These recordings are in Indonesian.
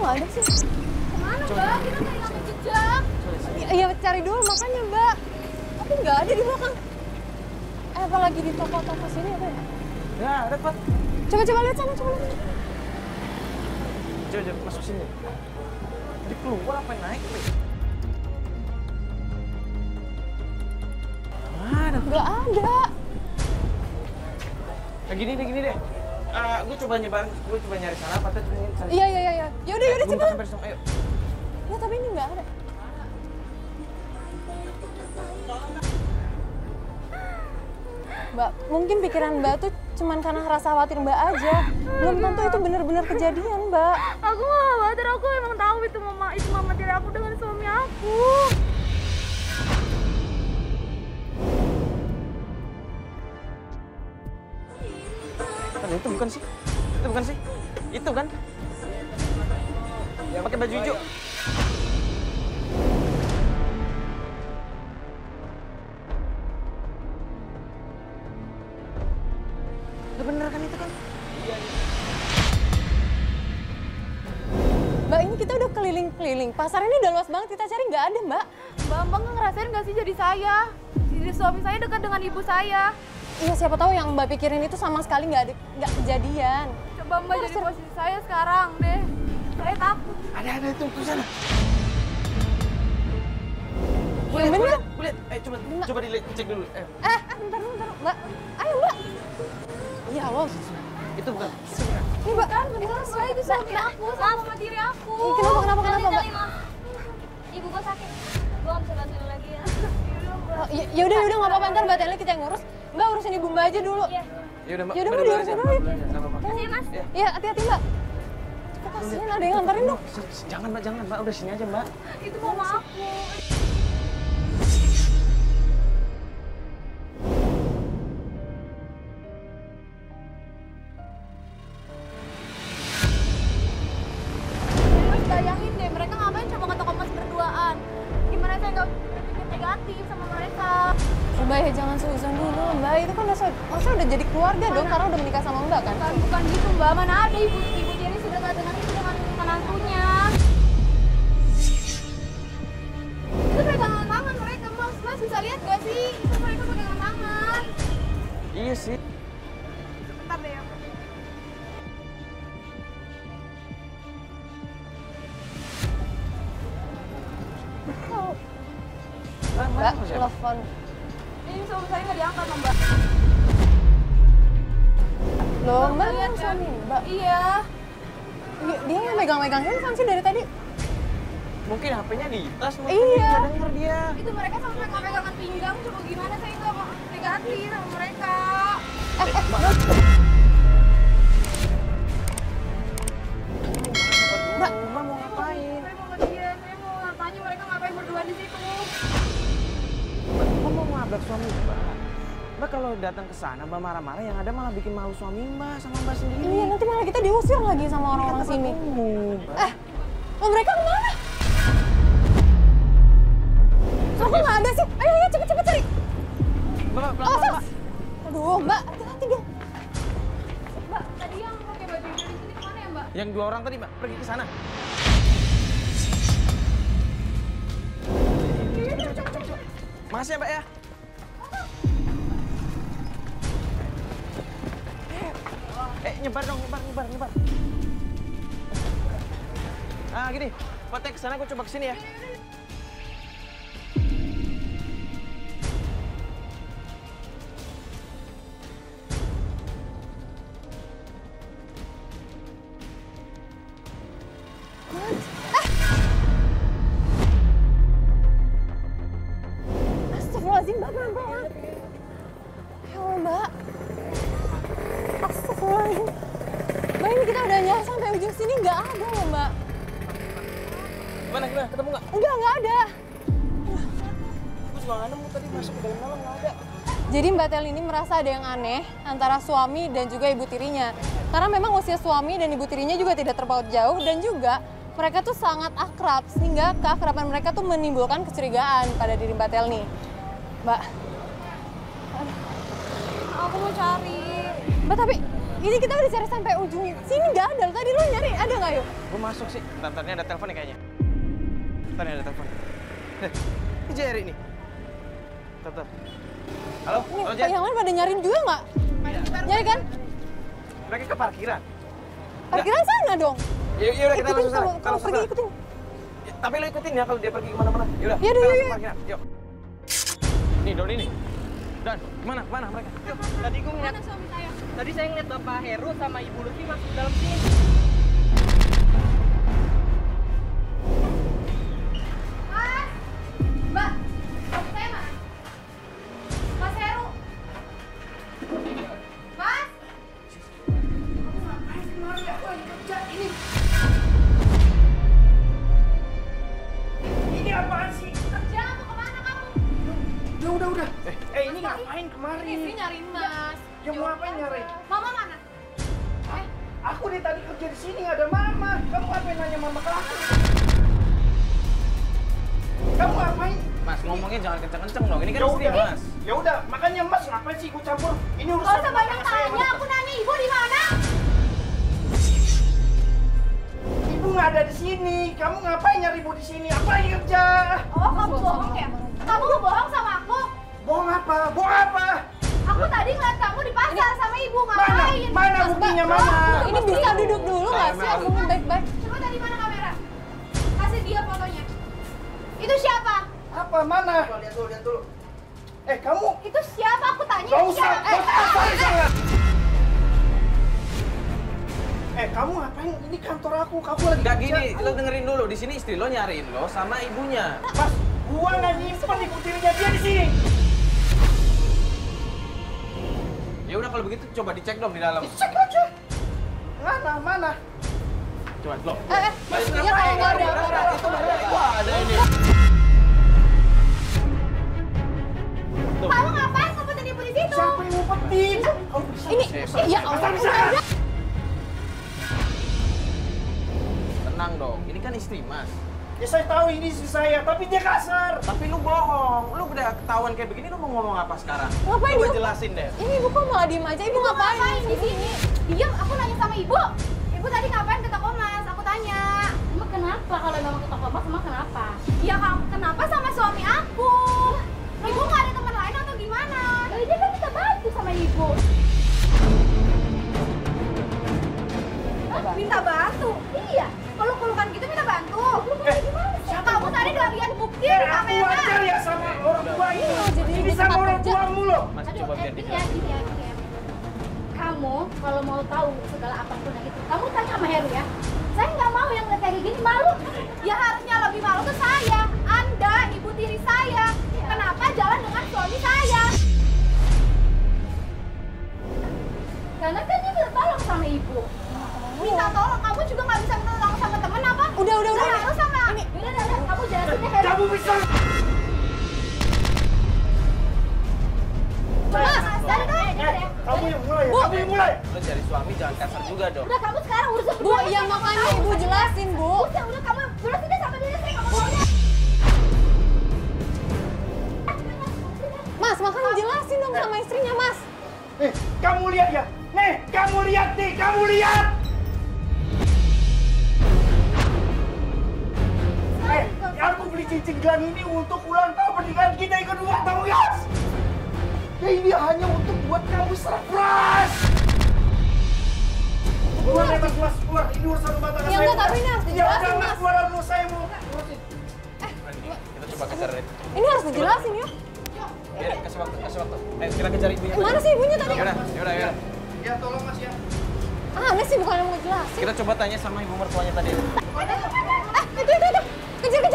nggak ada sih. Kemana Mbak? Kita nggak hilang jejak. Iya cari dulu makanya Mbak. Tapi nggak ada di belakang. Apalagi di toko-toko sini apa ya? Ya, ada Pak. Coba lihat sana, coba lihat. Coba masuk sini. Jadi keluar apa yang naik? Mana? Nggak ada. Nah, gini deh. Gue coba nyari sana, apa tuh sana. Iya. Yaudah coba. Ayo. Ya tapi ini nggak ada. Mbak, mungkin pikiran Mbak tuh cuman karena rasa khawatir Mbak aja. Belum tentu itu benar-benar kejadian, Mbak. Aku nggak khawatir, aku emang tahu itu mama tiri aku dengan suami aku. Itu bukan sih. Itu kan? Yang pakai baju hijau. Bener kan itu kan? Mbak, ini kita udah keliling-keliling. Pasar ini udah luas banget, kita cari nggak ada, Mbak. Mbak nggak ngerasain nggak sih jadi saya? Jadi suami saya dekat dengan ibu saya. Iya, siapa tahu yang Mbak pikirin itu sama sekali nggak kejadian. Coba Mbak jadi posisi saya sekarang deh. Saya takut. Ada itu di sana. Yang bener. Lihat. Coba dicek dulu. Bentar dulu, Mbak. Ayo, Mbak. Ya Allah. Itu bukan. Ini, Mbak. Kan bener, saya itu suami aku, sama mama tiri aku. Kenapa, Mbak? Ibu gua sakit. Gua nggak bisa bantuin lagi ya. Ya udah nggak apa-apa, ntar Mbak Teli kita yang ngurus. Mbak urusin ibu Mbak aja dulu. Iya. Yaudah Mbak. Yaudah Mbak diurusin dulu. Makasih ya Mas. Iya, hati-hati Mbak. Kasihan ada yang nganterin dong. Jangan Mbak, udah sini aja Mbak. Itu mama aku. Bayangin deh, mereka ngapain coba ke toko emas berduaan. Gimana saya nggak berpikir negatif sama mereka. Mbak ya jangan seuzon dulu, Mbak. Itu kan maksudnya udah jadi keluarga dong, karena udah menikah sama Mbak kan? Bukan gitu Mbak, mana ada ibu Jerry sudah dekat dengan menantunya. Itu pegangan tangan mereka, Mas bisa lihat gak sih? Itu mereka pegangan tangan. Iya sih. Bentar deh ya. Mbak, telepon. Ini suami saya nggak diangkat loh Mbak. Loh, Mbak lihat yang kan? suami Mbak. Iya. Dia yang megang-megang handphone sih dari tadi. Mungkin HP-nya di tas, mungkin Iya. nggak denger dia. Itu mereka sampai pegangan pinggang, coba gimana saya nggak mau negatif sama mereka. Mbak, Mbak mau ngapain? Saya mau ngeliat, saya mau tanya mereka ngapain berdua di situ. Mbak mau ngabrak suami Mbak. Mbak kalau datang ke sana Mbak marah-marah, yang ada malah bikin malu suami Mbak sama Mbak sendiri. iya nanti malah kita diusir lagi sama orang-orang sini. Loh mereka kemana? Kok nggak ada sih? Ayo cepet cari. Mbak, pelan-pelan Mbak. Aduh Mbak, hati-hati dong. Mbak, tadi yang pakai baju hijau di sini kemana ya Mbak? Yang 2 orang tadi Mbak, pergi ke sana. Cepet. Makasih ya Mbak ya. Nyebar dong, nyebar. Gini, Pak ke sana, gue coba kesini ya. Astagfirullahaladzim, Mbak, pelan-pelan. Ya Allah, Mbak. Astagfirullahaladzim. Mbak, ini kita udah nyari sampai ujung sini, nggak ada loh, Mbak. Gimana? Ketemu nggak? Nggak ada. Gue juga nggak nemu tadi, masuk ke dalam nggak ada. Jadi Mbak Tel ini merasa ada yang aneh antara suami dan juga ibu tirinya. Karena memang usia suami dan ibu tirinya juga tidak terpaut jauh dan juga mereka tuh sangat akrab sehingga keakraban mereka tuh menimbulkan kecurigaan pada diri Mbak Tel nih. Mbak. Aku mau cari. Mbak tapi Ini kita udah cari sampai ujung sini nggak ada. Tadi lo nyari ada nggak yuk? Gue masuk sih. Bentar, ini ada telepon nih kayaknya. Bentar, ini ada telepon. Ini Jerry nih. Bentar. Halo, Ini halo Jerry. yang lain pada nyariin juga nggak? Nyari kan? Mereka ke parkiran. Parkiran sana dong. Ya udah kita langsung sana. Kalau pergi ikutin. Ya, tapi lo ikutin ya kalau dia pergi kemana-mana. Yaudah, Yaudah, kita langsung yuk. parkiran. Yuk. Nih, Doni nih. Dan, kemana mereka? Yuk. Tadi gue ngeliat, Mana suami saya? tadi saya ngeliat Bapak Heru sama Ibu Lutfi masuk dalam sini. Mas! Mbak! Suami saya mana? Mas Heru! Mas! Kamu ngapain kemari? Aku lagi kerja ini. Ini apaan sih? Kerja apa kemana kamu? Udah. Ini ngapain kemari? Istri nyariin mas. Ya mau ngapain nyari? Mama mana? Aku nih tadi kerja di sini nggak ada mama. Kamu ngapain nanya mama ke aku? Kamu ngapain? Mas, ngomongnya jangan kenceng-kenceng dong. Ini kan Ya istri, udah. Mas. Ya udah, makanya Mas ngapain sih ikut campur? Ini Gak urusan usah rumah banyak tangga saya, tanya, Mas. aku nanya ibu di mana? Ibu nggak ada di sini. Kamu ngapain nyari ibu di sini? Aku lagi kerja. Oh, kamu bohong ya? Kamu bohong sama aku? Bohong apa? Bohong apa? Aku tadi ngeliat kamu di pasar sama ibu, Mana? ngapain? Mana buktinya mana? Ini bisa duduk dulu nggak sih? Aku baik-baik. Coba tadi mana kamera? Kasih dia fotonya. Itu siapa? Apa? Mana? Lihat dulu. Kamu Itu siapa? Aku tanya nggak itu usah. siapa? Kamu ngapain? Ini kantor aku. Kamu lagi Nggak kerja. gini, lo dengerin dulu. Di sini istri lo nyariin lo sama ibunya. Mas, gua nggak nyimpen ibu tirinya dia di sini. Ya udah kalau begitu coba dicek dong di dalam. Cek aja. Mana? Coba lo. Maksudnya kalau nggak ada apa-apa. Wah, ada ini. Tuh. Kamu ngapain ngumpetin ibu di situ? Siapa yang ngumpetin? Kamu bisa. Ini, ya Asal Allah, bisa. udah. Tenang dong. Ini kan istri, Mas. Ya saya tahu ini istri saya, tapi dia kasar. Tapi lu bohong. Lu udah ketahuan kayak begini, lu mau ngomong apa sekarang? Ngapain Coba dia? jelasin deh. Ini ibu kok malah diem aja? Ibu ngapain di sini? Diam, aku nanya sama ibu. Ibu tadi ngapain ke toko Mas? Aku tanya. Emang kenapa kalau memang ke toko Mas, emang kenapa? Ya kamu kenapa sama suami aku? Ibu nggak ada teman lain atau gimana? Ya dia kan minta bantu sama ibu. Minta bantu? Iya. Peluk-pelukan gitu minta bantu? Kamu tadi nggak lihat bukti di Aku kamera? wajar ya sama orang tua ini. jadi Ini di sama tempat orang kerja. tuamu loh. Mas Aduh, coba biar gini dijelasin. ya. Kamu kalau mau tahu segala apapun yang itu, kamu tanya sama Heru ya. Saya nggak mau yang ngeliat kayak gini, malu. Ya harusnya lebih malu tuh saya. Anda, ibu tiri saya. Kenapa jalan dengan suami saya? Karena kan dia minta tolong sama ibu. Minta tolong, kamu juga nggak bisa minta tolong sama temen apa? Udah. Harus sama. Udah, kamu jelasin deh Heru. Kamu bisa. Mas, dari Kamu yang mulai ya. Kamu yang mulai. Lu cari suami jangan kasar juga dong. Udah, kamu sekarang urusin Bu, ya makanya ibu jelasin, Bu. Udah kamu jelasin deh sampai dia kamu mau udah. Mas, makanya jelasin dong sama istrinya, Mas. Kamu lihat ya. Nih, kamu lihat nih, kamu lihat. Aku beli cincin gelang ini untuk ulang tahun pernikahan kita yang kedua, tahu nggak? Ya ini hanya untuk buat kamu surprise. Keluar ya Mas, Mas, keluar. Ini urusan rumah tangga Ya saya. enggak, tapi ini harus Ya dijelasin, udah Mas, Mas. keluar dulu saya mau ngurusin. Kita coba kejar deh. Ini harus dijelasin, yuk. Biar kasih waktu. Ayo kita kejar ibunya. Mana sih ibunya tadi? Yaudah. Ya tolong Mas ya. Aneh sih, bukan yang mau jelasin. Kita coba tanya sama ibu mertuanya tadi. Itu. Kejar.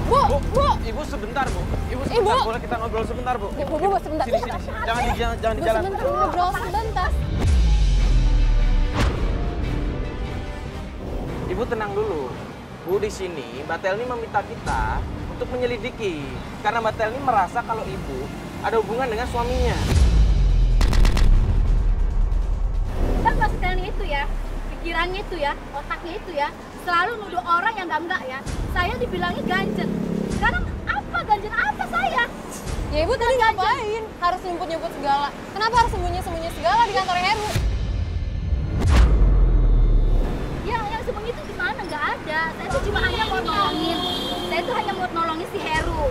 Bu. Ibu sebentar, Bu. Ibu Ibu. sebentar, boleh kita ngobrol sebentar, Bu? Ya, Bu, sebentar. Sini. Jangan di jalan. Sebentar, ngobrol sebentar. Ibu tenang dulu. Bu, di sini Mbak Telni meminta kita untuk menyelidiki karena Mbak Telni merasa kalau ibu ada hubungan dengan suaminya. Kan maksud kalian itu ya, pikirannya itu ya, otaknya itu ya, selalu nuduh orang yang enggak ya. Saya dibilangnya ganjen. Sekarang apa ganjen apa saya? Ya Ya ibu tadi ngapain? Harus nyumput-nyumput segala. Kenapa harus sembunyi-sembunyi segala di kantor Heru? Yang sembunyi itu gimana? Nggak ada. Saya tuh cuma hanya mau nolongin. Saya tuh hanya mau nolongin si Heru.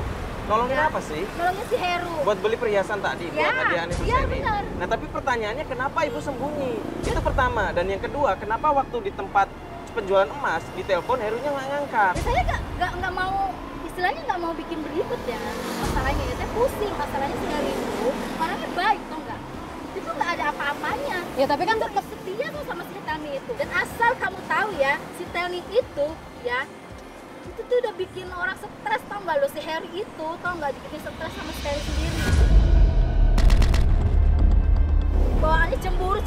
Nolongin apa sih? Nolongin si Heru. Buat beli perhiasan tadi, Ya, buat hadiah anniversary. iya, benar. Nah, tapi pertanyaannya kenapa ibu sembunyi? Itu pertama. Dan yang kedua, kenapa waktu di tempat penjualan emas di telepon Herunya nggak ngangkat? Ya, saya nggak mau, istilahnya nggak mau bikin beribet ya. Masalahnya ya, saya pusing. Masalahnya si Heru itu orangnya baik, tau nggak? Itu nggak ada apa-apanya. Ya tapi kan Dia tetap setia tuh sama si Telni itu. Dan asal kamu tahu ya, si Telni itu ya, itu tuh udah bikin orang stres, tau nggak lo? Si Harry itu tau nggak, dibikin stres sama si Telni sendiri. Bawaannya cemburu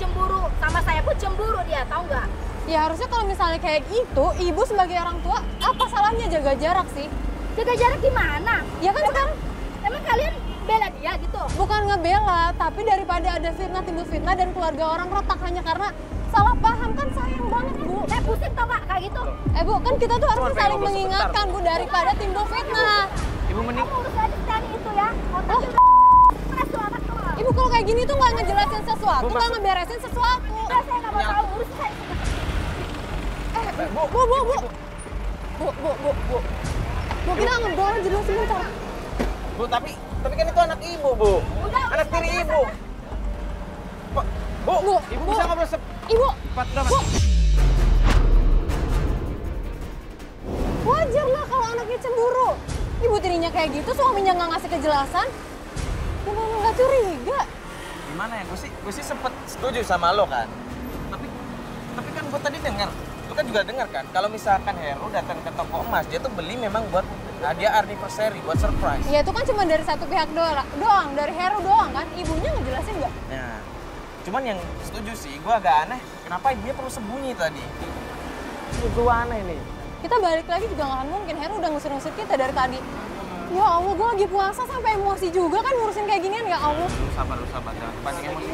sama saya pun cemburu dia, tau nggak? ya harusnya kalau misalnya kayak gitu, ibu sebagai orang tua apa salahnya jaga jarak sih? Jaga jarak gimana? Ya kan sekarang Emang kalian bela dia gitu? bukan ngebela, tapi daripada ada fitnah timbul fitnah dan keluarga orang retak hanya karena salah paham kan sayang banget bu. Pusing tau nggak kayak gitu? Bu kan kita tuh harusnya pengen saling ngobrol mengingatkan bu daripada timbul fitnah. Ibu mending Kamu urus aja si Telni itu ya. Otaknya Oh. udah stres tuh anak tuh. Ibu kalau kayak gini tuh nggak ngejelasin sesuatu, Bu, nggak maksud- ngeberesin sesuatu. Udah, saya nggak mau tahu, urus saya. Bu kita ngobrol dulu sebentar. Bu, tapi kan itu anak ibu, Bu. Udah, Anak udah, tiri udah, ibu. Bu, Bu, ibu Bu. bisa ngobrol Ibu, cepat udah, Bu. Wajar lah kalau anaknya cemburu. Ibu tirinya kayak gitu, suaminya nggak ngasih kejelasan. Gimana nggak curiga? Gimana ya? Gue sih sempet setuju sama lo kan. Tapi kan gue tadi dengar, lo kan juga dengar kan, kalau misalkan Heru datang ke toko emas, dia tuh beli memang buat hadiah anniversary, buat surprise. Ya itu kan cuma dari satu pihak doang, dari Heru doang kan. Ibunya ngejelasin nggak? Nah, cuman yang setuju sih, gue agak aneh, kenapa ibunya perlu sembunyi tadi? Gue aneh nih. Kita balik lagi juga nggak akan mungkin. Heru udah ngusir-ngusir kita dari tadi. Ya Allah, gue lagi puasa sampai emosi juga kan ngurusin kayak ginian ya Allah. Lu sabar, jangan kepancing emosi.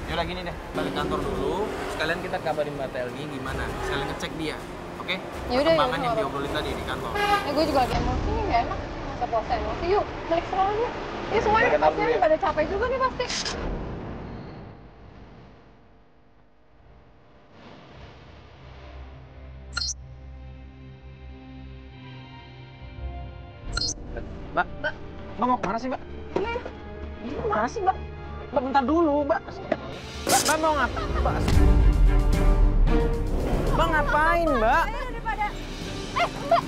Yaudah gini deh, balik kantor dulu, sekalian kita kabarin Mbak Telgi gimana, sekalian ngecek dia, oke? Yaudah, Perkembangan yang yaudah. diobrolin tadi di kantor. Gue juga lagi emosi nih, nggak enak. Masa puasa emosi, yuk balik sekolah yuk. Ini semuanya Balik pasti kantor dulu ya. pada capek juga nih pasti. Mbak mau kemana sih, Mbak? Kemana sih, Mbak? Mbak, bentar dulu, Mbak. Mbak mau ngapain, Mbak? Mbak ngapain, Mbak? Daripada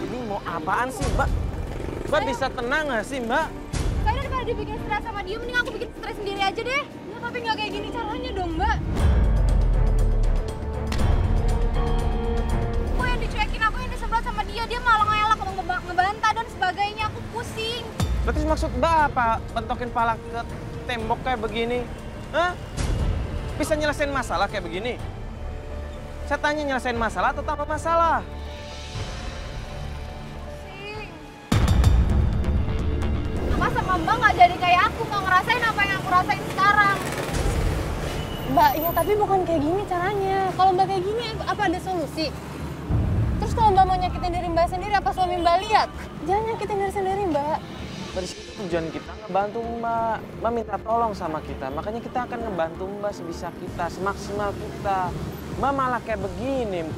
Ini mau apaan sih, Mbak? Mbak bisa tenang nggak sih, Mbak? saya daripada dibikin stres sama dia, mending aku bikin stres sendiri aja deh. Ya tapi nggak kayak gini caranya dong, Mbak. Aku yang dicuekin, aku yang disebelah sama dia malah ngelak, ngebantah dan sebagainya. Aku pusing. Berarti maksud Mbak apa? Bentokin pala ke tembok kayak begini? Hah? Bisa nyelesain masalah kayak begini? Saya tanya nyelesain masalah atau tambah masalah? Masa Mbak nggak jadi kayak aku, nggak ngerasain apa yang aku rasain sekarang? Mbak, ya tapi bukan kayak gini caranya. Kalau Mbak kayak gini, apa ada solusi? Terus kalau Mbak mau nyakitin diri Mbak sendiri, apa suami Mbak lihat? Jangan nyakitin diri sendiri, Mbak. Dari situ tujuan kita ngebantu Mbak. Mbak minta tolong sama kita, makanya kita akan ngebantu Mbak sebisa kita, semaksimal kita. Mbak malah kayak begini,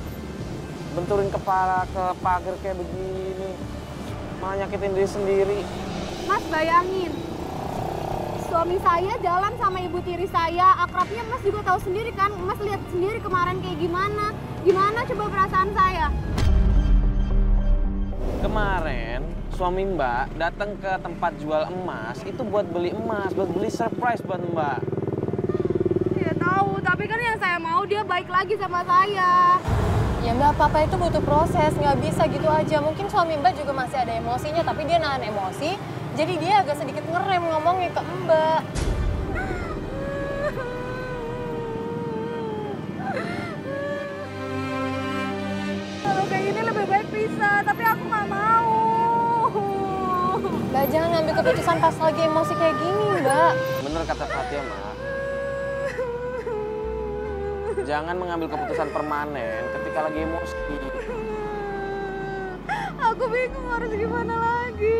benturin kepala ke pagar kayak begini, malah nyakitin diri sendiri. Mas bayangin, suami saya jalan sama ibu tiri saya, akrabnya Mas juga tahu sendiri kan, Mas lihat sendiri kemarin kayak gimana. Gimana coba perasaan saya? Kemarin suami Mbak datang ke tempat jual emas itu buat beli emas, buat beli surprise buat Mbak. Ya tahu, tapi kan yang saya mau dia baik lagi sama saya. Ya Mbak, apa-apa itu butuh proses, nggak bisa gitu aja. Mungkin suami Mbak juga masih ada emosinya, tapi dia nahan emosi. Jadi dia agak sedikit ngerem ngomongnya ke Mbak. Kalau kayak gini lebih baik pisah, tapi aku nggak mau. Mbak jangan ngambil keputusan pas lagi emosi kayak gini, Mbak. Bener kata Fatia, Mbak. Jangan mengambil keputusan permanen ketika lagi emosi. Aku bingung harus gimana lagi.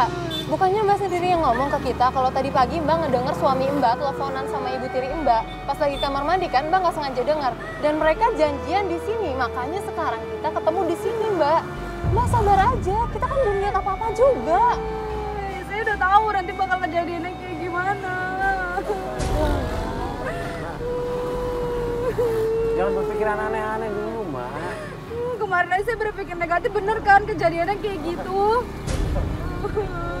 Mbak, bukannya Mbak sendiri yang ngomong ke kita kalau tadi pagi Mbak ngedenger suami Mbak teleponan sama ibu tiri Mbak. Pas lagi kamar mandi kan Mbak nggak sengaja dengar. Dan mereka janjian di sini, makanya sekarang kita ketemu di sini Mbak. Mbak sabar aja, kita kan belum lihat apa-apa juga. Saya udah tahu nanti bakal kejadiannya kayak gimana. Jangan berpikiran aneh-aneh dulu, Mbak. Kemarin aja saya berpikir negatif, bener kan kejadiannya kayak gitu.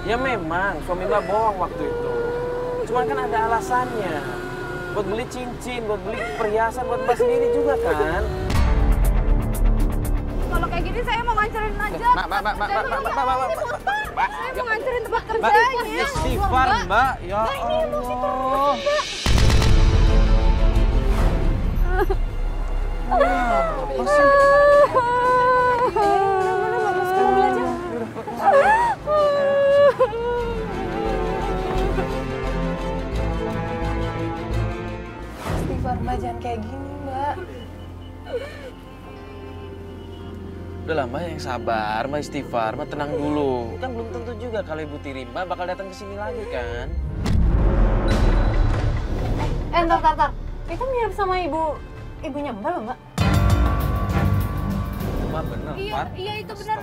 Ya memang, suami Mbak bohong waktu itu. Cuman kan ada alasannya. Buat beli cincin, buat beli perhiasan, buat Mbak sendiri juga kan. Kalau kayak gini saya mau ngancurin aja. Mbak. Saya mau ngancurin tempat Mbak, kerjanya. istighfar, Mbak. Ya Allah. Apa sih? Istighfar Mbak, jangan kayak gini Mbak. Udah lah Mbak, yang sabar, Mbak istighfar, Mbak tenang dulu. Kan belum tentu juga kalau Ibu Tiri Mbak bakal datang ke sini lagi kan. Ntar. Itu mirip sama ibunya Mbak loh Mbak. Mbak bener, Pak. Iya itu benar.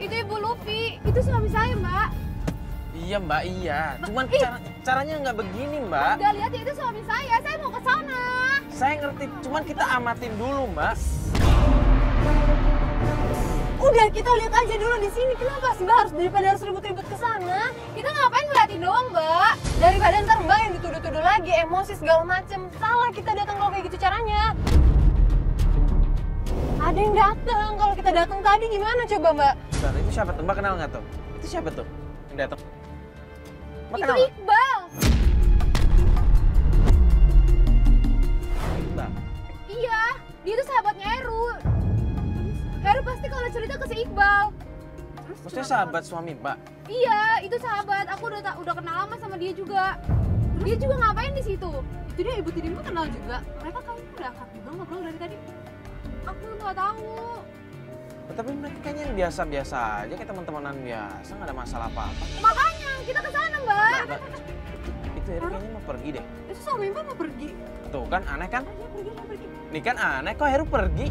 Itu Ibu Luffy, itu suami saya, Mbak. Iya Mbak, iya. Cuman caranya nggak begini Mbak. Udah lihat ya, itu suami saya mau ke sana. Saya ngerti, cuman kita amatin dulu Mbak. Udah kita lihat aja dulu di sini. Kenapa sih Mbak daripada harus ribut-ribut ke sana? Kita ngapain ngeliatin doang, Mbak? Daripada ntar Mbak yang dituduh-tuduh lagi, emosi segala macem. Salah kita datang kalau kayak gitu caranya. Ada yang datang. Kalau kita datang tadi gimana coba Mbak? Bentar, itu siapa tuh? Mbak kenal nggak tuh? Itu siapa tuh yang datang? Mbak Itu kenal nggak? Iqbal. Mbak. Iya, dia itu sahabatnya Heru. Heru pasti kalau cerita ke si Iqbal. Maksudnya sahabat suami Mbak? Iya, itu sahabat. Aku udah kenal lama sama dia juga. Dia juga ngapain di situ? Itu dia ibu tiri Mbak kenal juga. Mereka kayaknya udah akrab juga ngobrol dari tadi. Aku nggak tahu. Tapi mereka kayaknya biasa-biasa aja, kayak teman-temanan biasa, nggak ada masalah apa-apa. Makanya kita ke sana, Mbak. Mbak, itu Heru kayaknya mau pergi deh. Itu suami Mbak mau pergi. Tuh kan aneh kan? Dia pergi. Nih kan aneh kok Heru pergi.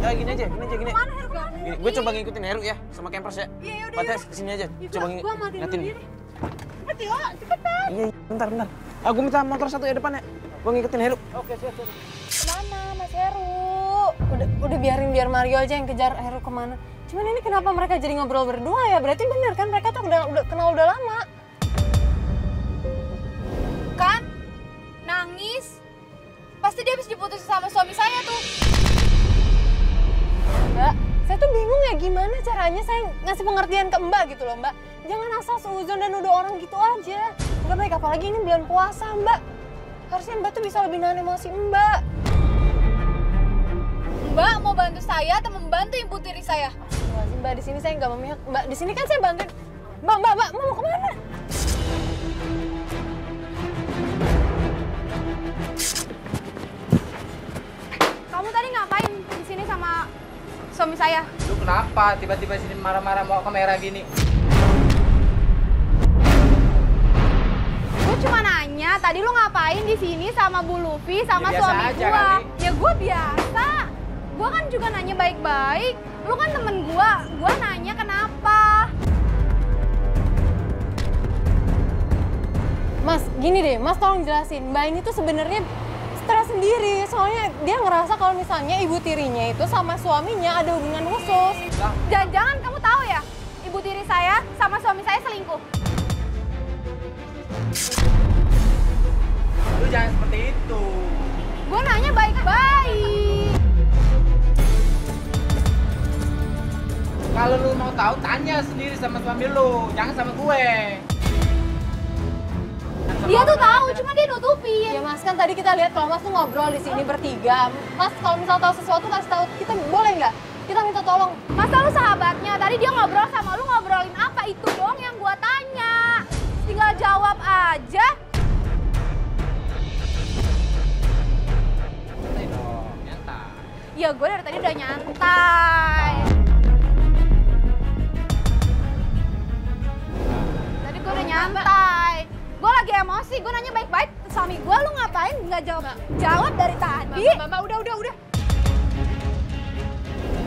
Ya gini aja. Mana Heru? Gini, gue coba ngikutin Heru ya, sama campers ya. Iya, udah. Patnya kesini aja, coba Gua matiin ngeliatin. dulu diri. Cepet ya, cepetan. Iya, bentar. Gue minta motor satu ya depan ya. Gue ngikutin Heru. Oke, siap. Kemana Mas Heru? Udah biar Mario aja yang kejar Heru kemana. Cuman ini kenapa mereka jadi ngobrol berdua ya? Berarti bener kan mereka tuh udah kenal udah lama. Kan? Nangis. Pasti dia habis diputus sama suami saya tuh. Mbak, saya tuh bingung ya gimana caranya saya ngasih pengertian ke Mbak gitu loh Mbak. Jangan asal seuzon dan nuduh orang gitu aja. Nggak baik, apalagi ini bulan puasa Mbak. Harusnya Mbak tuh bisa lebih nahan emosi Mbak. Mbak mau bantu saya atau membantu ibu tiri saya? Mbak, di sini saya nggak memihak. Mbak, di sini kan saya bantuin. Mbak, mau kemana? Kamu tadi ngapain di sini sama suami saya? Lu kenapa tiba-tiba sini marah-marah mau kamera gini? Gue cuma nanya, tadi lu ngapain di sini sama Bu Luffy sama Ya, biasa suami aja gua? kali. Ya gue biasa. Gua kan juga nanya baik-baik. Lu kan temen gua nanya kenapa? Mas, gini deh, Mas tolong jelasin. Mbak ini tuh sebenarnya stres sendiri. Soalnya dia ngerasa kalau misalnya ibu tirinya itu sama suaminya ada hubungan khusus. Jangan-jangan kamu tahu ya, ibu tiri saya sama suami saya selingkuh. Lu jangan seperti itu. Gue nanya baik-baik. Kalau lu mau tahu, tanya sendiri sama suami lu, jangan sama gue. Dia tuh tahu, cuma dia nutupin. Ya Mas, kan tadi kita lihat kalau Mas tuh ngobrol di sini bertiga. Mas kalau misal tahu sesuatu kasih tahu kita, boleh nggak? Kita minta tolong. Masa lu sahabatnya, tadi dia ngobrol sama lu, ngobrolin apa? Itu dong yang gua tanya. Tinggal jawab aja. Santai dong, nyantai. Ya gue dari tadi udah nyantai. nggak jawab dari tadi. Mbak, udah.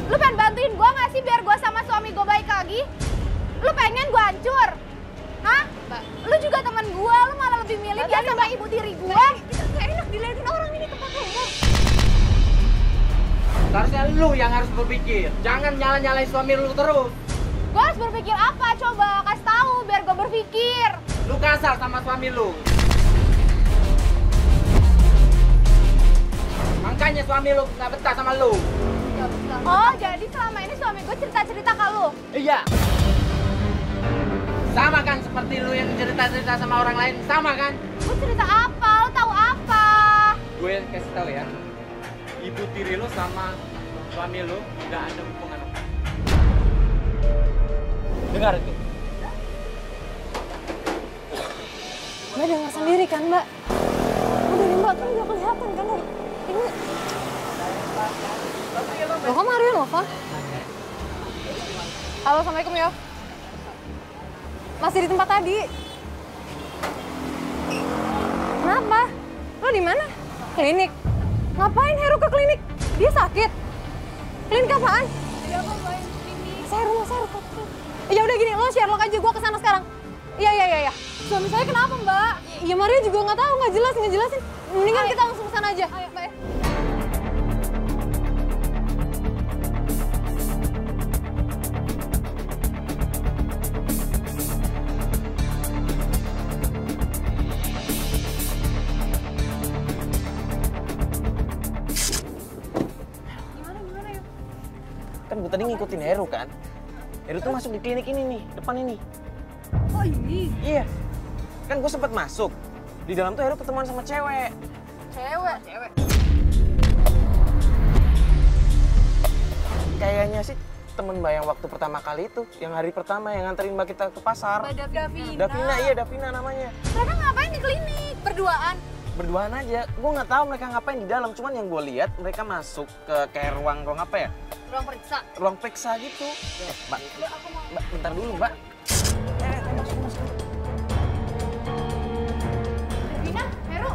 Lu pengen bantuin gue nggak sih biar gue sama suami gue baik lagi? Lu pengen gue hancur? Hah? Mbak. Lu juga teman gue, lu malah lebih milih dia sama ibu tiri gue. Gak enak dilihatin orang ini tempat umum. Seharusnya lu yang harus berpikir. Jangan nyalain suami lu terus. Gue harus berpikir apa? Coba kasih tahu biar gue berpikir. Lu kasar sama suami lu. Makanya suami lu nggak betah sama lu. Oh, jadi selama ini suami gue cerita-cerita ke lu? Iya. Sama kan seperti lu yang cerita-cerita sama orang lain, sama kan? Gue cerita apa? Lu tahu apa? Gue kasih tahu ya. Ibu tiri lu sama suami lu nggak ada hubungan apa. Dengar itu. Mbak dengar sendiri kan, Mbak? Udah nih, Mbak, kan udah kelihatan kan ini. Loh, kok Mario nelfon? Halo, Assalamualaikum, Yo. Masih di tempat tadi. Kenapa? Lo di mana? Klinik. Ngapain Heru ke klinik? Dia sakit. Klinik apaan? Dia mau main klinik. Saya rumah. Ya udah gini, lo Sherlock aja, gua kesana sekarang. Iya. Suami saya kenapa, Mbak? Ya Mario juga nggak tahu, nggak jelasin. Mendingan kita langsung kesana aja. Ayo, Mbak. Gimana ya? Kan gue tadi ngikutin Heru kan. Heru tuh masuk di klinik ini nih, depan ini. Oh ini? Iya. Kan gue sempat masuk. Di dalam tuh Heru ketemuan sama cewek. Cewek. Kayaknya sih temen Mbak yang waktu pertama kali itu, yang hari pertama yang nganterin Mbak kita ke pasar. Mbak Davina. Davina namanya. Mereka ngapain di klinik? Berduaan? Berduaan aja. Gue nggak tahu mereka ngapain di dalam. Cuman yang gue lihat mereka masuk ke kayak ruang apa ya? Ruang periksa. Ruang periksa gitu. Mbak, bentar dulu Mbak. Masuk. Davina, Heru.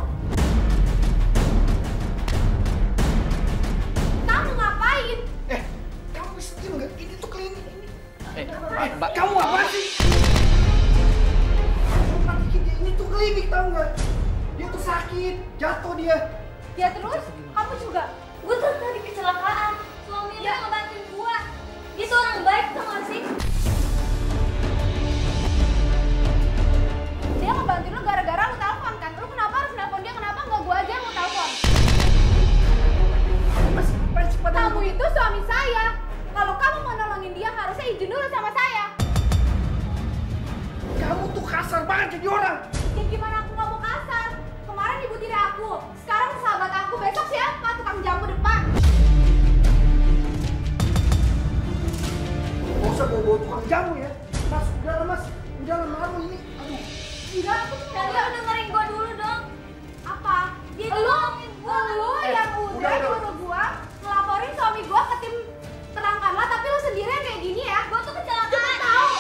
Kamu ngapain? Kamu bisa diem nggak? Ini tuh klinik ini. Mbak, Kamu apa sih? Kamu praktikin dia, ini tuh klinik tahu nggak? Dia tuh sakit, jatuh dia. Ya terus, kamu juga. Gue tuh tadi kecelakaan. Suami lu yang ngebantuin gua. Dia tuh orang baik, tau gak sih? Dia ngebantuin lu gara-gara lu telepon kan? Lu kenapa harus nelpon dia? Kenapa nggak gua aja yang lu telepon? Mas, apa sih pada Kamu itu suami saya. Kalau kamu mau nolongin dia, harusnya izin dulu sama saya. Kamu tuh kasar banget jadi orang. Ya gimana aku nggak mau kasar? Kemarin ibu tiri aku, sekarang sahabat aku, besok siapa? Tukang jamu depan. Gak usah bawa tukang jamu ya. Mas, udahlah mas. Udahlah malu ini. Aduh. Enggak, aku tuh Tante dengerin gua dulu dong. apa? Dia tuh nolongin gua. Lu yang udah nyuruh gua ngelaporin suami gua ke tim terangkanlah, tapi lu sendirian kayak gini ya? Gua tuh kecelakaan. Cuma tahu.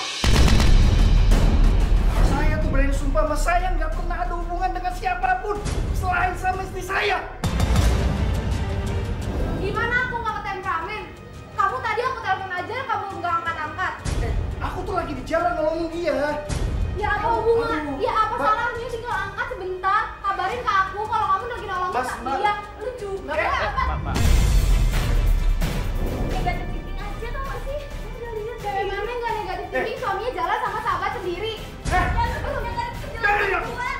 Saya tuh berani sumpah mas, saya nggak pernah ada hubungan dengan siapapun selain sama istri saya. Gimana aku nggak ke temperamen? Kamu tadi aku telepon aja, kamu nggak angkat-angkat. Aku tuh lagi di jalan nolongin dia. Ya apa hubungan? Aduh, Ya apa Mbak. salahnya tinggal angkat sebentar, kabarin ke aku kalau kamu lagi nolongin Mas, Mbak. dia. Lu juga apa? Mbak. Negatif thinking aja tau gak sih? Udah lihat Cewek mana nggak negatif thinking, suaminya jalan sama sahabat sendiri. Eh, Ya lu tuh negatif dengerin kejelasan aku. gua.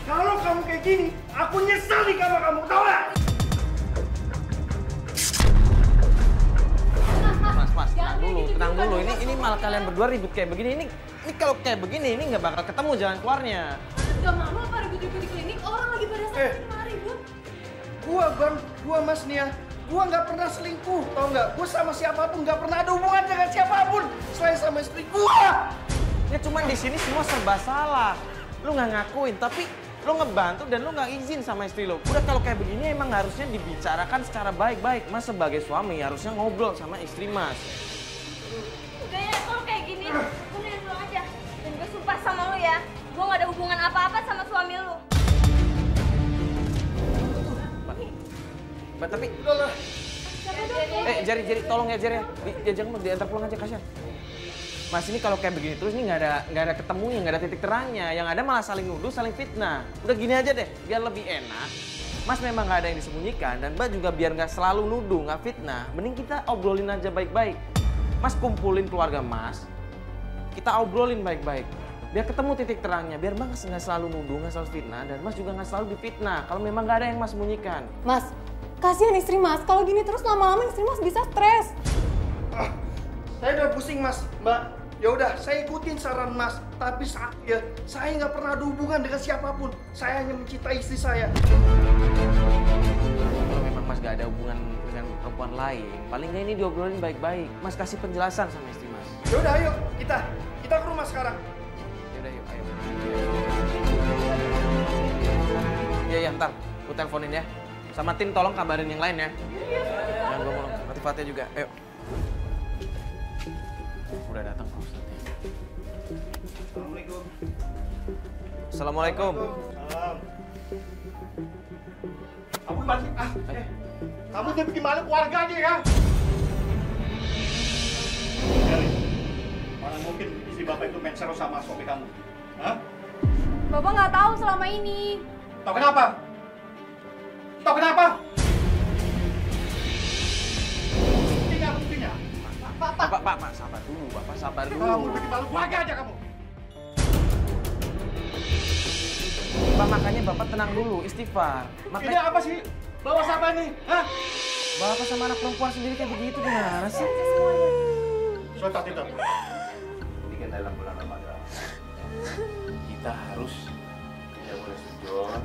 Kalau kamu kayak gini, aku nyesel nih sama kamu, tau gak? Mas, tenang dulu. Ini malah kalian berdua ribut kayak begini. Ini kalau kayak begini, ini nggak bakal ketemu jalan keluarnya. Gak malu apa ribut-ribut di klinik? Orang lagi pada sakit cuma ribut. Gua mas Nia, gua nggak pernah selingkuh, tau nggak? Gua sama siapapun nggak pernah ada hubungan dengan siapapun selain sama istri gua. Ya cuman di sini semua serba salah. Lu nggak ngakuin, tapi lu ngebantu dan lu nggak izin sama istri lu. Udah kalau kayak begini emang harusnya dibicarakan secara baik-baik. Mas sebagai suami harusnya ngobrol sama istri mas. Udah ya, kalau kayak gini, gue lihat lu aja. Dan gue sumpah sama lu ya, gue gak ada hubungan apa-apa sama suami lu. Mbak, tapi Udahlah. Jerry, tolong ya Jerry ya. Jangan mau diantar pulang aja, kasihan. Mas, ini kalau kayak begini terus ini nggak ada ketemunya, nggak ada titik terangnya. Yang ada malah saling nuduh, saling fitnah. Udah gini aja deh, biar lebih enak. Mas memang nggak ada yang disembunyikan dan Mbak juga biar nggak selalu nuduh, nggak fitnah. Mending kita obrolin aja baik-baik. Mas kumpulin keluarga Mas, kita obrolin baik-baik. Biar ketemu titik terangnya, biar Mas nggak selalu nuduh, nggak selalu fitnah, dan Mas juga nggak selalu difitnah. Kalau memang nggak ada yang Mas sembunyikan. Mas, kasihan istri Mas. Kalau gini terus lama-lama istri Mas bisa stres. Saya udah pusing Mas, Mbak. Ya udah, saya ikutin saran Mas. Tapi saya nggak pernah ada hubungan dengan siapapun. Saya hanya mencintai istri saya. Kalau memang Mas nggak ada hubungan dengan perempuan lain, paling nggak ini diobrolin baik-baik. Mas kasih penjelasan sama istri Mas. Ya udah, ayo kita ke rumah sekarang. Yaudah yuk, ayo. Iya, ntar aku teleponin ya. Sama tim tolong kabarin yang lain ya. Jangan ngomong, mati Fatih juga, ayo. Udah datang Pak Ustadz. Assalamualaikum. Assalamualaikum. Salam. Kamu gimana sih? Kamu tuh bikin malu keluarganya ya? Mana mungkin istri bapak itu main seru sama suami kamu? Hah? Bapak nggak tahu selama ini. Tahu kenapa? Tahu kenapa? Buktinya, buktinya. Pak, sabar dulu. Bapak sabar dulu. Kamu bikin malu keluarga aja kamu. Pak, makanya Bapak tenang dulu, istighfar. Ini Makanya apa sih? Bawa siapa nih? Hah? Bapak sama anak perempuan sendiri kayak begitu gimana sih? Sobat itu. Ini kan dalam bulan Ramadan. Kita harus tidak boleh sujud.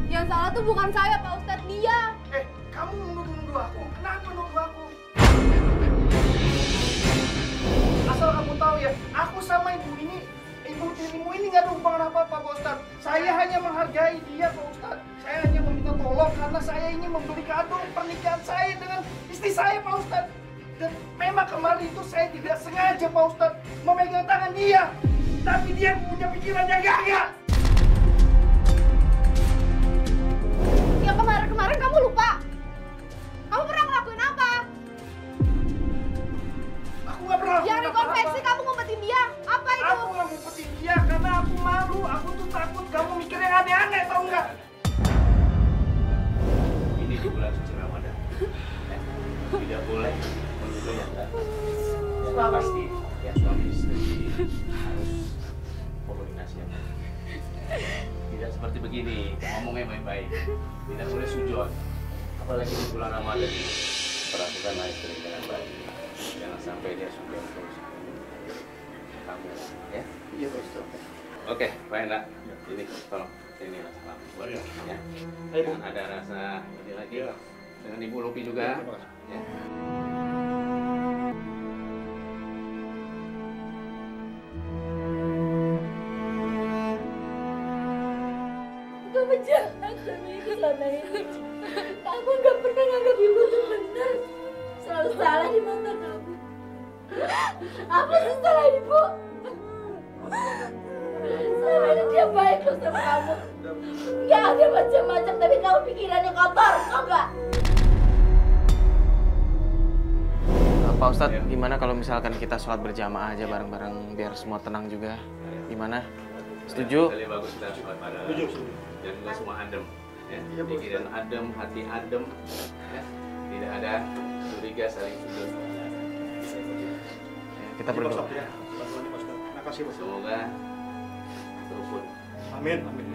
Yang salah tuh bukan saya, Pak Ustadz, dia. Kamu nuduh aku. Kenapa nuduh aku? Asal kamu tahu ya, aku sama ibu tirimu ini nggak ada hubungan apa-apa, Pak Ustadz. Saya hanya menghargai dia, Pak Ustadz. Saya hanya meminta tolong karena saya ingin memberi kado pernikahan saya dengan istri saya, Pak Ustadz. Dan memang kemarin itu saya tidak sengaja, Pak Ustadz, memegang tangan dia. Tapi dia punya pikiran yang gagal. Yang kemarin kamu lupa. Kamu pernah ngelakuin apa? Aku nggak pernah. Yang di konvensi kamu ngumpetin dia. Apa itu? Aku nggak ngumpetin dia karena aku malu. Aku tuh takut kamu mikir yang aneh-aneh, tau nggak? Ini di bulan suci Ramadan. Tidak boleh menuduh yang pasti ya suami istri harus komunikasi yang baik. Tidak seperti begini, ngomongnya baik-baik. Tidak boleh sujud. Apalagi di bulan Ramadan ini. Perhatikanlah istri dengan baik. Jangan sampai dia sujud terus. Kamu, ya? Iya, Pak Ustadz. Oke, Pak Hendra. Ini tolong. Ini salam buat ya. Jangan ada rasa ini lagi. Dengan Ibu Lupi juga. Ya. Kamu jahat sama ibu selama ini. Kamu gak pernah nganggap ibu tuh benar. Selalu salah di mata kamu. Apa sih salah ibu? Selama ini dia baik loh sama kamu. Gak ada macam-macam, tapi kamu pikirannya kotor, tau gak? Pak Ustadz, gimana kalau misalkan kita sholat berjamaah aja bareng-bareng biar semua tenang juga? Gimana? Setuju? Lebih bagus kita sholat pada. Dan juga semua adem. Ya. Pikiran adem, hati adem. Ya. Tidak ada curiga saling sujud. Kita berdoa. Terima kasih, Pak. Semoga berukun. Amin. Amin.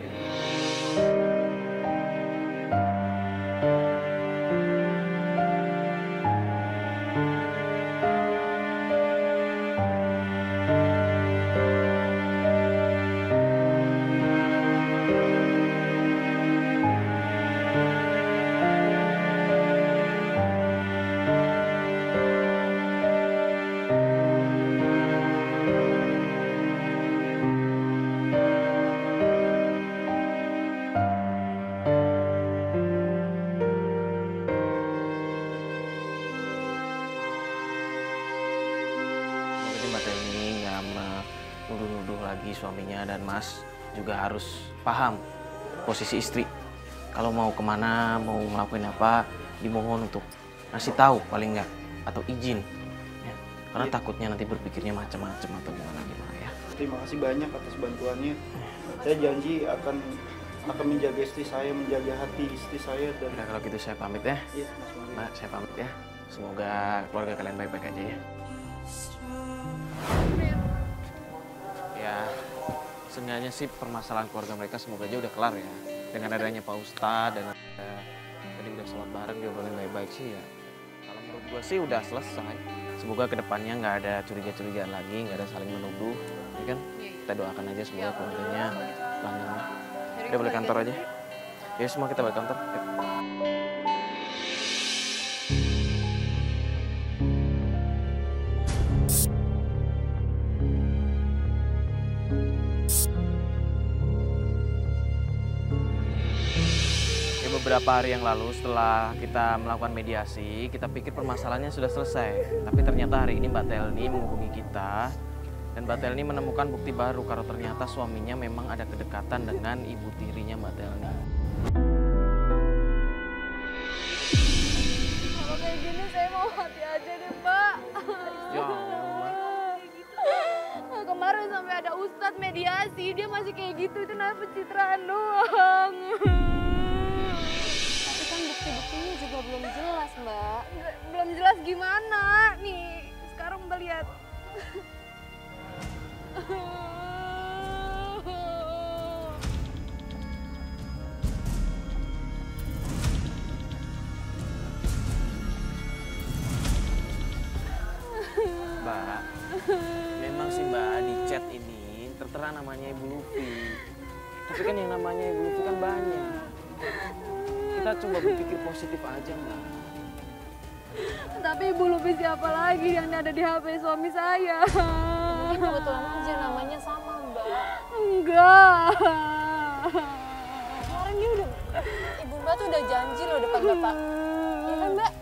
Nuduh-nuduh lagi suaminya, dan Mas juga harus paham posisi istri. kalau mau kemana, mau ngelakuin apa, dimohon untuk ngasih tahu paling nggak atau izin. Ya. Karena takutnya nanti berpikirnya macam-macam atau gimana ya. Terima kasih banyak atas bantuannya. Saya janji akan menjaga istri saya, menjaga hati istri saya dan. Udah kalau gitu saya pamit ya. Iya, Mas Mario. Mbak, saya pamit ya. Semoga keluarga kalian baik-baik aja ya. Ya, seenggaknya sih permasalahan keluarga mereka semoga aja udah kelar ya. Dengan adanya Pak Ustadz dan tadi udah sholat bareng diobrolin baik-baik sih ya. Kalau menurut gue sih udah selesai. Semoga kedepannya nggak ada curiga-curigaan lagi, nggak ada saling menuduh, ya kan? Kita doakan aja semoga keluarganya langgengnya. Udah balik kantor aja. Ya semua kita balik kantor. Yuk. Beberapa hari yang lalu setelah kita melakukan mediasi, kita pikir permasalahannya sudah selesai. Tapi ternyata hari ini Mbak Telni menghubungi kita dan Mbak Telni menemukan bukti baru kalau ternyata suaminya memang ada kedekatan dengan ibu tirinya Mbak Telni. Kalau kayak gini saya mau mati aja deh, Pak. Ya Allah. Kemarin sampai ada ustadz mediasi, dia masih kayak gitu, itu namanya pencitraan doang. Tapi kan bukti-buktinya juga belum jelas, Mbak. Belum jelas gimana nih, sekarang Mbak lihat. Mbak, memang sih Mbak di chat ini tertera namanya Ibu Lufi. Tapi kan yang namanya Ibu Lufi kan banyak. Kita coba berpikir positif aja Mbak. Tapi Ibu Lufi siapa lagi yang ada di HP suami saya? Mungkin kebetulan aja namanya sama, Mbak. Enggak. Kemarin dia udah, Ibu Mbak tuh udah janji loh depan Bapak. Iya kan, Mbak?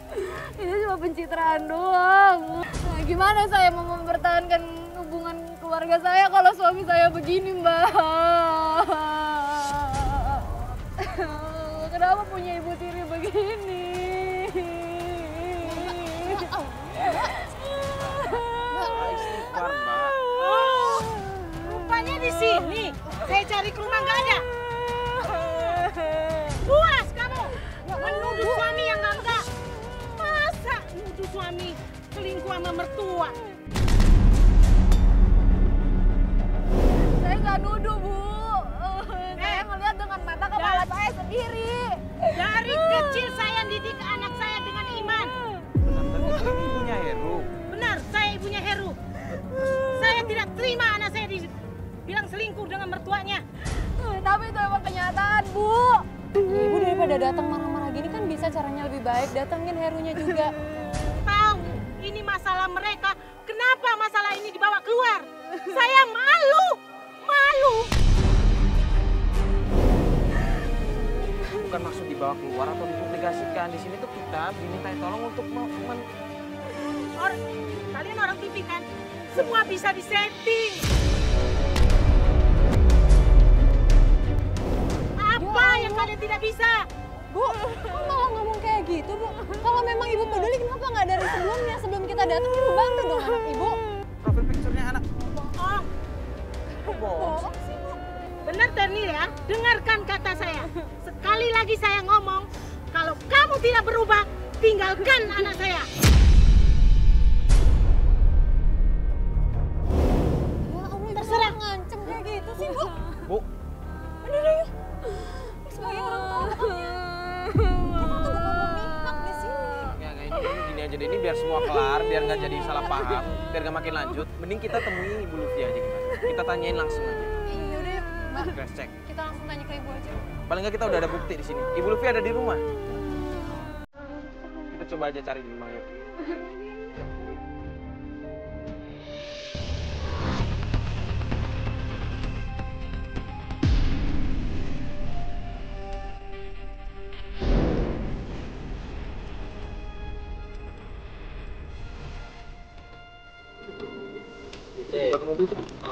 Itu cuma pencitraan doang. Nah, gimana saya mau mempertahankan hubungan keluarga saya kalau suami saya begini, Mbak? Kenapa punya ibu tiri begini? Istighfar Mbak. Rupanya di sini. Saya cari ke rumah nggak ada. Puas kamu menuduh suami yang enggak. Masa nuduh suami selingkuh sama mertua? Saya nggak nuduh, Bu. Saya ngeliat dengan mata kepala saya sendiri. Dari kecil saya didik anak saya dengan iman. Benar, tapi ini ibunya Heru. Benar, saya ibunya Heru. Saya tidak terima anak saya dibilang selingkuh dengan mertuanya. Tapi itu emang kenyataan, Bu. Ibu daripada datang marah-marah gini kan bisa caranya lebih baik. Datangin Herunya juga. Tahu, ini masalah mereka. Kenapa masalah ini dibawa keluar? Saya malu, malu. Bukan maksud dibawa keluar atau dipublikasikan. Di sini tuh kita diminta tolong untuk Kalian orang TV kan? Semua bisa disetting. Apa yang kalian tidak bisa? Bu, kok malah ngomong kayak gitu, Bu? Kalau memang Ibu peduli, kenapa nggak dari sebelumnya? Sebelum kita datang, Ibu bantu dong anak Ibu. profil picture-nya anak. Oh, Kok bohong? benar Terni ya? Dengarkan kata saya. Sekali lagi saya ngomong, kalau kamu tidak berubah, tinggalkan anak saya. Ya Allah, Terserah. Ibu ngancem kayak gitu sih, Bu. Bu, Udah deh, yuk. Sebagai orang tua, bukannya kita tuh bukan memihak di sini. ya ini gini aja deh. Ini biar semua kelar, biar nggak jadi salah paham, biar nggak makin lanjut. Mending kita temui Ibu Lufi aja gimana? Kita tanyain langsung aja. Iya udah yuk, Mbak. Cross check. Kita langsung tanya ke Ibu aja. Paling nggak kita udah ada bukti di sini. Ibu Lufi ada di rumah. Kita coba aja cari di rumah yuk.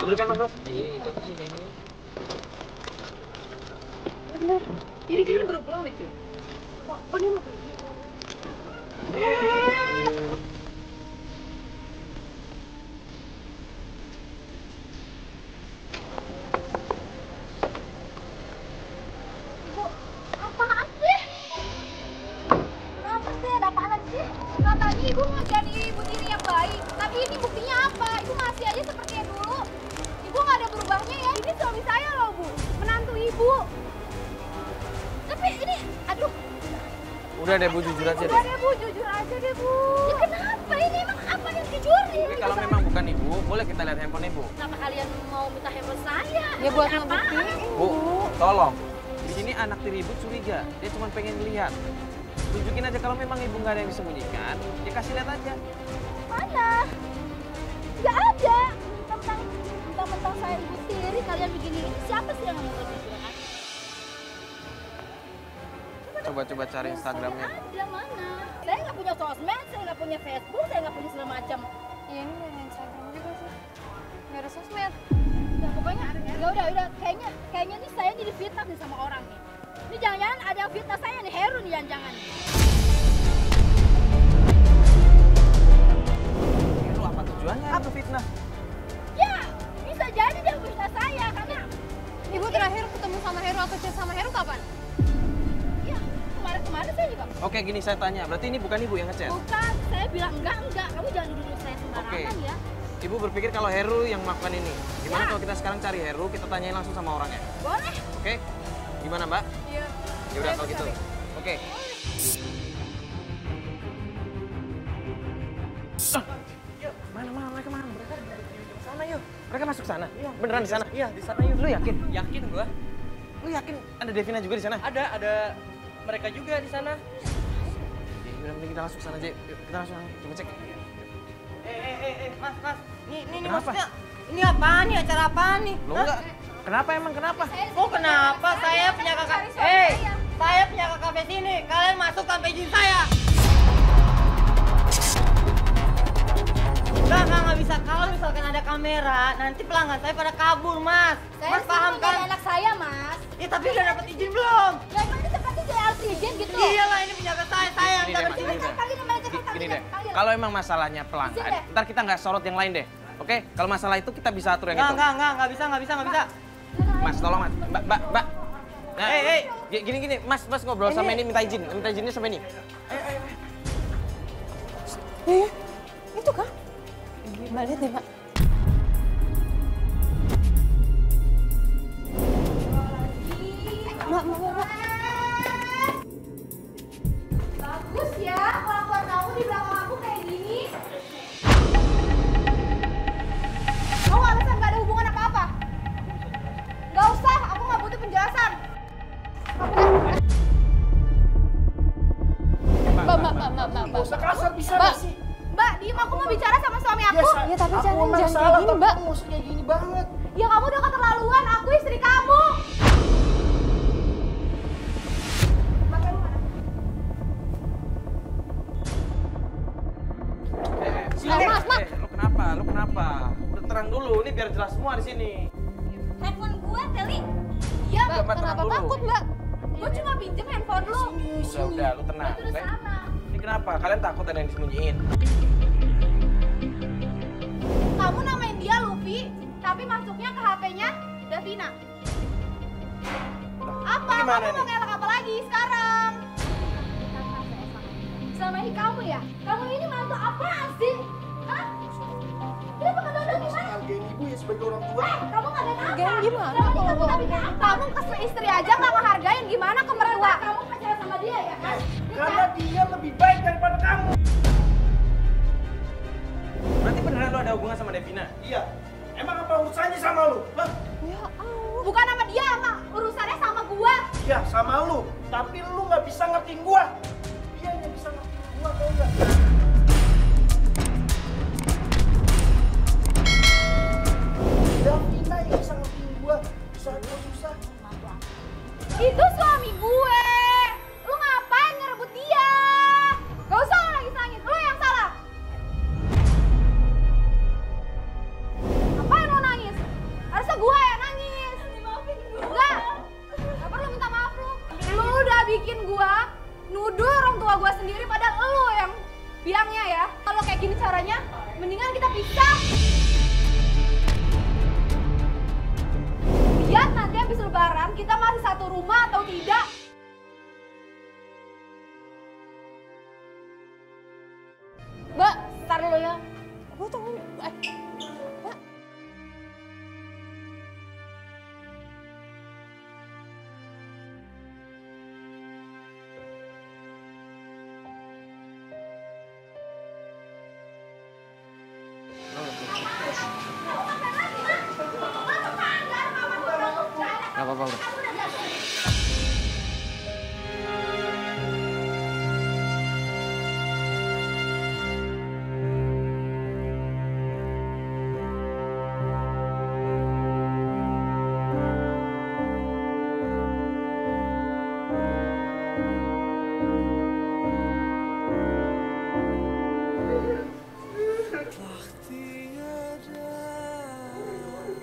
Bener kan, Mas? Iya, itu sih. Ini kan baru pulang itu. Oh, dia mau pergi. Ibu, apaan sih? Kenapa sih? Ada apaan sih? Katanya ibu mau jadi ibu tiri yang baik. Tapi ini buktinya apa? Ibu masih aja seperti yang dulu. Ibu nggak ada berubahnya ya. Ini suami saya loh, Bu. Menantu ibu. Tapi ini, aduh. Udah deh Bu, jujur aja Udah deh. deh Bu, jujur aja deh Bu. Ya kenapa? Ini emang apa yang jujur nih? Tapi kalau memang bukan Ibu, boleh kita lihat handphone Ibu. Kenapa kalian mau minta handphone saya? Ya buat Ini apaan? ngebuktiin. Bu, tolong. Di sini anak tiri Ibu curiga. Dia cuma pengen lihat. Tunjukin aja kalau memang Ibu nggak ada yang disembunyikan, ya kasih lihat aja. Mana? Nggak ada. Mentang-mentang saya ibu tiri, kalian begini. Siapa sih yang mau jujur? Coba cari Instagramnya. Ada mana? Saya nggak punya sosmed, saya nggak punya Facebook, saya nggak punya segala macam. Iya ini nggak ada Instagram juga sih. Nggak ada sosmed. Ya, pokoknya ya udah kayaknya nih saya nih difitnah nih sama orang nih. Ini jangan-jangan ada yang fitnah saya nih, Heru nih jangan. Lu apa tujuannya? Apa fitnah? Ya, bisa jadi dia fitnah saya karena Ibu terakhir ketemu sama Heru atau chat sama Heru kapan? ya kemarin saya juga Oke, gini saya tanya. Berarti ini bukan Ibu yang ngechat? bukan, saya bilang enggak, kamu jangan duduk saya sembarangan Oke. ya. Ibu berpikir kalau Heru yang melakukan ini. Gimana Ya. kalau kita sekarang cari Heru, kita tanyain langsung sama orangnya? Boleh. Oke? Gimana Mbak? Iya. Ya udah kalau gitu. Oke. Mana mereka mana? Mereka di sana yuk. Mereka masuk sana. Iya. Beneran di sana? Iya, di sana yuk. Lu yakin? Yakin gua. Lu yakin ada Devina juga di sana? Ada mereka juga di sana. Ya udah mending kita langsung sana aja. Yuk, kita langsung coba cek. Mas. Ini Kenapa? maksudnya ini apaan nih? Acara apaan nih? Lo enggak? Kenapa emang kenapa? Oh kenapa? Saya punya kakak. Saya punya kakak di sini. Kalian masuk tanpa izin saya. Nggak bisa. Kalau misalkan ada kamera, nanti pelanggan saya pada kabur, Mas. Mas paham kan? Anak saya, Mas. Ya tapi udah dapat izin belum? Ya emang ini seperti saya harus izin gitu. Iyalah ini penjaga saya yang Gini deh, dapat Mas, izin. gini deh. Panggil namanya cepat, Gini panggil, deh, panggil. kalau emang masalahnya pelanggan, Izin deh. ntar kita nggak sorot yang lain deh. Oke? Kalau masalah itu kita bisa atur yang itu. Nggak bisa. Mas, tolong Mas. Mbak. Nah, gini, Mas ngobrol sama ini minta izinnya sama ini. Iya, itu kan? Mbak lihat deh Mbak. Mbak. Bagus ya, kelakuan kamu di belakang aku kayak gini. Kamu alasan gak ada hubungan apa-apa? Gak usah, aku gak butuh penjelasan. Mbak. Gak usah kasar bisa Mbak. gak sih? Mbak, diem, aku mau bicara sama suami aku. Ya, tapi aku jangan memang kayak salah, gini, tapi Mbak. kamu nggak usah kayak gini banget. Ya kamu udah keterlaluan, aku istri kamu. Mas. Lu kenapa? Udah terang dulu, ini biar jelas semua di sini. Handphone gua, Teli. Iya, Mbak, Mbak, tenang Kenapa dulu. takut Mbak? gue cuma pinjem handphone lu. Udah, lu tenang. Itu di oke? sana. Ini kenapa? Kalian takut ada yang disembunyiin? Kamu namain dia Luffy, tapi masuknya ke HP-nya Davina. Apa? Gimana Kamu mau nih? ngelak apa lagi sekarang? Selama ini kamu ya? Kamu ini mantu apaan sih? Hah? Dia pakai dodol gimana? Hargain ibu ya sebagai orang tua. Kamu nggak ada apa? Hargain gimana Selama ini kalau kamu nggak bikin apa? Kamu ke istri aja nggak ngehargain, gimana ke mertua? Kamu pacaran sama dia ya kan? Karena dia lebih baik daripada kamu. Berarti beneran lu ada hubungan sama Devina? Iya. Emang apa urusannya sama lu? Hah? Ya Allah. Bukan sama dia, sama urusannya sama gua. Iya, sama lu. Tapi lu nggak bisa ngertiin gua. Dia yang bisa ngertiin gua, tau nggak? Davina yang bisa ngertiin gua. Bisa gua susah. Itu suami gue. Lu ngapain ngerebut dia? Gak usah lo nangis-nangis, lu yang salah. Ngapain lo nangis? Harusnya gue yang nangis. Maafin gue. Enggak. Gak perlu minta maaf lu. Lu kita pisah. Lihat nanti habis lebaran kita masih satu rumah atau tidak. Mbak, Ntar dulu ya. aku tunggu. Mbak. Gak apa-apa udah.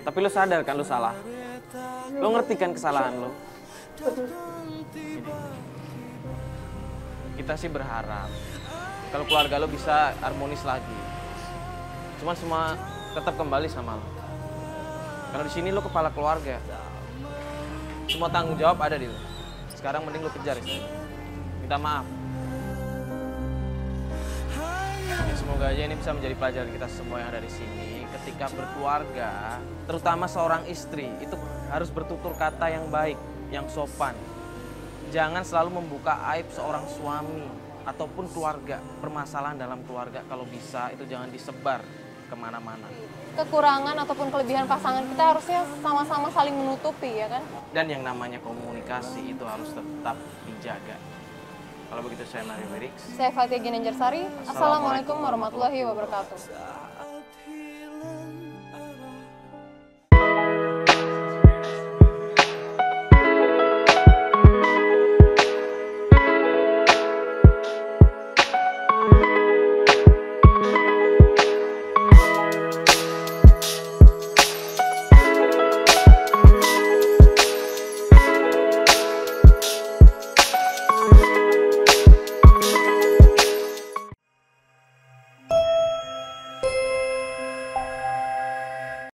Tapi lo sadar kan lo salah? Lo ngerti kan kesalahan lo? Kita sih berharap kalau keluarga lo bisa harmonis lagi. Cuman semua tetap kembali sama lo. Kalau di sini lo kepala keluarga. Semua tanggung jawab ada di lo. Sekarang mending lo kejar itu. Minta maaf. Ya, semoga aja ini bisa menjadi pelajaran kita semua yang ada di sini. Ketika berkeluarga, terutama seorang istri, itu harus bertutur kata yang baik, yang sopan. Jangan selalu membuka aib seorang suami ataupun keluarga. Permasalahan dalam keluarga kalau bisa itu jangan disebar kemana-mana. Kekurangan ataupun kelebihan pasangan kita harusnya sama-sama saling menutupi, ya kan? Dan yang namanya komunikasi itu harus tetap dijaga. Kalau begitu saya Mario Merix. Saya Fatia Ginanjarsari. Assalamualaikum warahmatullahi wabarakatuh.